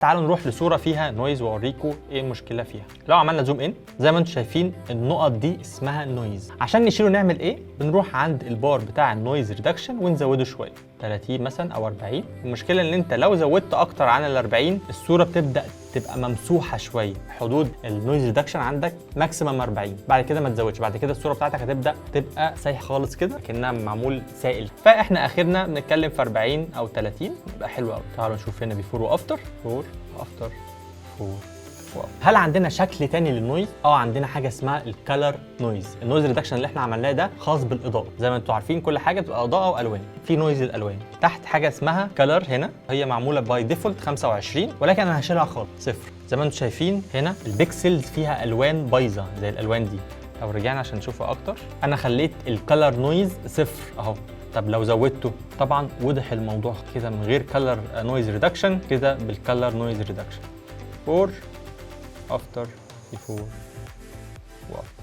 تعالوا نروح لصوره فيها نويز واوريكم ايه المشكله فيها. لو عملنا زوم ان زي ما انتم شايفين النقط دي اسمها نويز. عشان نشيله نعمل ايه؟ بنروح عند البار بتاع النويز ريدكشن ونزوده شويه 30 مثلا او 40. المشكله ان انت لو زودت اكتر عن ال 40 الصوره بتبدا تبقى ممسوحه شويه. حدود النويز ريدكشن عندك ماكسيمم 40، بعد كده ما تزودش، بعد كده الصوره بتاعتك هتبدا تبقى سايح خالص كده كانها معمول سائل. فاحنا اخرنا بنتكلم في 40 او 30 يبقى حلو قوي. تعالوا نشوف هنا بيفور وافتر، فور افتر، فور. هل عندنا شكل تاني للنويز؟ عندنا حاجه اسمها الكالر نويز. النويز ريدكشن اللي احنا عملناه ده خاص بالاضاءه، زي ما انتم عارفين كل حاجه بتبقى اضاءه والوان. في نويز الالوان تحت حاجه اسمها كالر، هنا هي معموله باي ديفولت 25 ولكن انا هشيلها خالص صفر. زي ما انتم شايفين هنا البيكسلز فيها الوان بايظه زي الالوان دي. لو رجعنا عشان نشوفها اكتر انا خليت الكالر نويز صفر اهو. طب لو زودته طبعا وضح الموضوع كده من غير كالر نويز ريدكشن، كده بالكالر نويز ريدكشن. فور افتر بيفور وافتر.